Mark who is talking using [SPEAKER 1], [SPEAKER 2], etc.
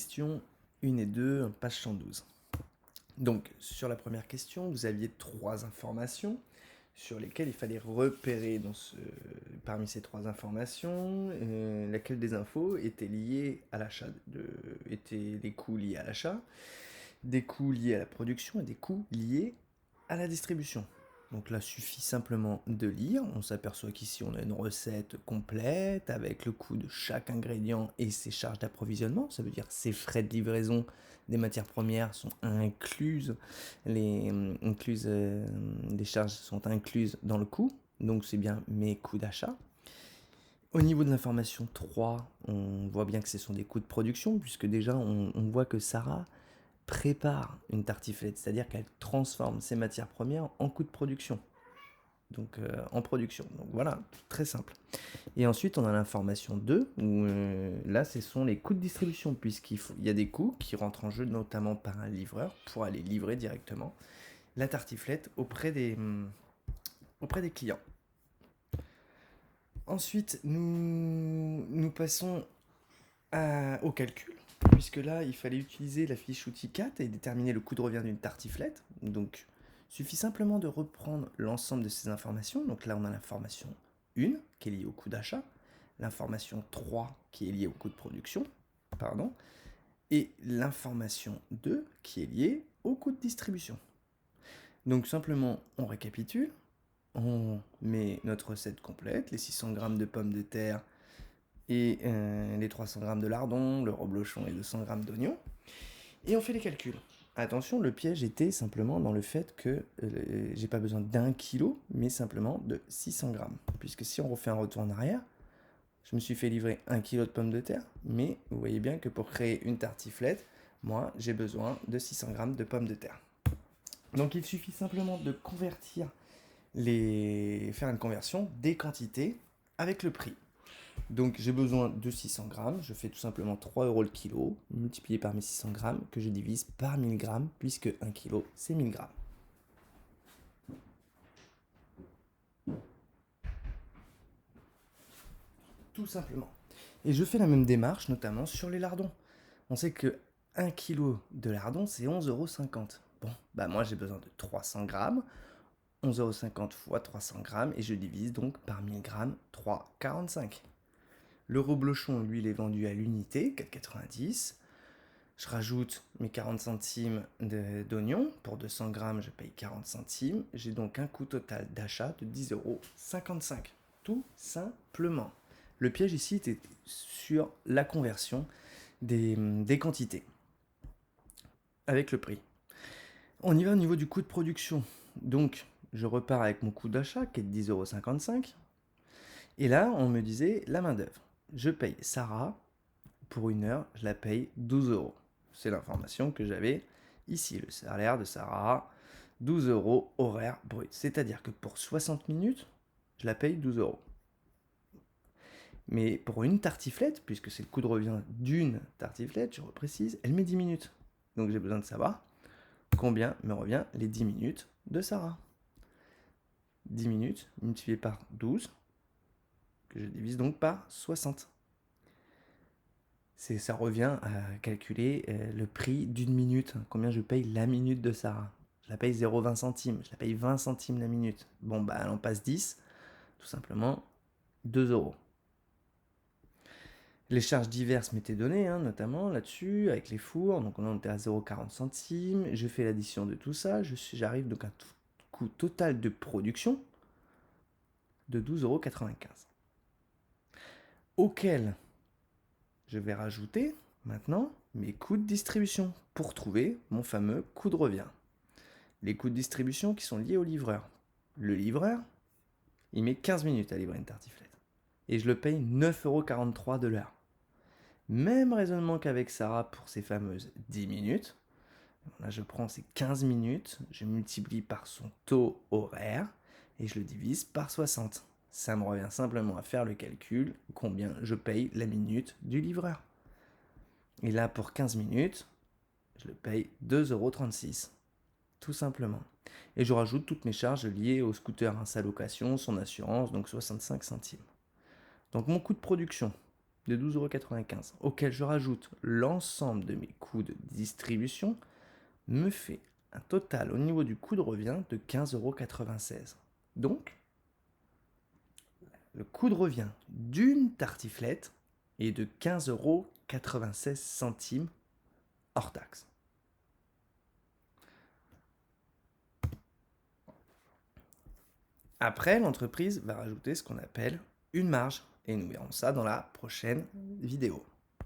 [SPEAKER 1] Question 1 et 2, page 112. Donc, sur la première question, vous aviez 3 informations sur lesquelles il fallait repérer parmi ces 3 informations laquelle des infos était liée à l'achat, étaient des coûts liés à l'achat, des coûts liés à la production et des coûts liés à la distribution. Donc là, suffit simplement de lire. On s'aperçoit qu'ici, on a une recette complète avec le coût de chaque ingrédient et ses charges d'approvisionnement. Ça veut dire ses frais de livraison des matières premières sont incluses. Les charges sont incluses dans le coût. Donc c'est bien mes coûts d'achat. Au niveau de l'information 3, on voit bien que ce sont des coûts de production, puisque déjà on voit que Sarah prépare une tartiflette, c'est-à-dire qu'elle transforme ses matières premières en coûts de production. Donc en production. Donc voilà, très simple. Et ensuite, on a l'information 2, où là, ce sont les coûts de distribution, puisqu'il y a des coûts qui rentrent en jeu, notamment par un livreur, pour aller livrer directement la tartiflette auprès des clients. Ensuite, nous passons au calcul, puisque là, il fallait utiliser la fiche outil 4 et déterminer le coût de revient d'une tartiflette. Donc, suffit simplement de reprendre l'ensemble de ces informations. Donc là, on a l'information 1 qui est liée au coût d'achat, l'information 3 qui est liée au coût de production, et l'information 2 qui est liée au coût de distribution. Donc simplement, on récapitule, on met notre recette complète, les 600 g de pommes de terre et les 300 g de lardons, le reblochon et 200 g d'oignons, et on fait les calculs. Attention, le piège était simplement dans le fait que j'ai pas besoin d'1 kg, mais simplement de 600 g. Puisque si on refait un retour en arrière, je me suis fait livrer 1 kg de pommes de terre, mais vous voyez bien que pour créer une tartiflette, moi j'ai besoin de 600 g de pommes de terre. Donc il suffit simplement de faire une conversion des quantités avec le prix. Donc j'ai besoin de 600 grammes, je fais tout simplement 3 € le kilo, multiplié par mes 600 grammes, que je divise par 1000 grammes, puisque 1 kilo c'est 1000 grammes. Tout simplement. Et je fais la même démarche, notamment sur les lardons. On sait que 1 kg de lardons, c'est 11,50 €. Bon, bah moi j'ai besoin de 300 grammes, 11,50 € fois 300 grammes, et je divise donc par 1000 grammes, 3,45 €. Le reblochon, lui, il est vendu à l'unité, 4,90 €. Je rajoute mes 40 centimes d'oignon. Pour 200 grammes, je paye 40 centimes. J'ai donc un coût total d'achat de 10,55 €. Tout simplement. Le piège ici était sur la conversion des quantités avec le prix. On y va au niveau du coût de production. Donc, je repars avec mon coût d'achat qui est de 10,55 €. Et là, on me disait la main-d'œuvre. Je paye Sarah pour 1 heure, je la paye 12 €. C'est l'information que j'avais ici. Le salaire de Sarah, 12 € horaire brut. C'est-à-dire que pour 60 minutes, je la paye 12 €. Mais pour une tartiflette, puisque c'est le coût de revient d'une tartiflette, je reprécise, elle met 10 minutes. Donc j'ai besoin de savoir combien me revient les 10 minutes de Sarah. 10 minutes multiplié par 12, que je divise donc par 60. Ça revient à calculer le prix d'une minute, combien je paye la minute de Sarah. Je la paye 0,20 centimes, je la paye 20 centimes la minute. Bon, bah elle en passe 10, tout simplement 2 €. Les charges diverses m'étaient données, notamment là-dessus, avec les fours. Donc on était à 0,40 centimes. Je fais l'addition de tout ça. J'arrive donc à un coût total de production de 12,95 €. Auquel je vais rajouter maintenant mes coûts de distribution pour trouver mon fameux coût de revient. Les coûts de distribution qui sont liés au livreur. Le livreur, il met 15 minutes à livrer une tartiflette. Et je le paye 9,43 € de l'heure. Même raisonnement qu'avec Sarah pour ses fameuses 10 minutes. Là, je prends ces 15 minutes, je multiplie par son taux horaire et je le divise par 60. Ça me revient simplement à faire le calcul combien je paye la minute du livreur. Et là, pour 15 minutes, je le paye 2,36 €. Tout simplement. Et je rajoute toutes mes charges liées au scooter, sa location, son assurance, donc 65 centimes. Donc mon coût de production, de 12,95 € auquel je rajoute l'ensemble de mes coûts de distribution me fait un total au niveau du coût de revient de 15,96 €. Donc, le coût de revient d'une tartiflette est de 15,96 € hors taxe. Après, l'entreprise va rajouter ce qu'on appelle une marge. Et nous verrons ça dans la prochaine vidéo.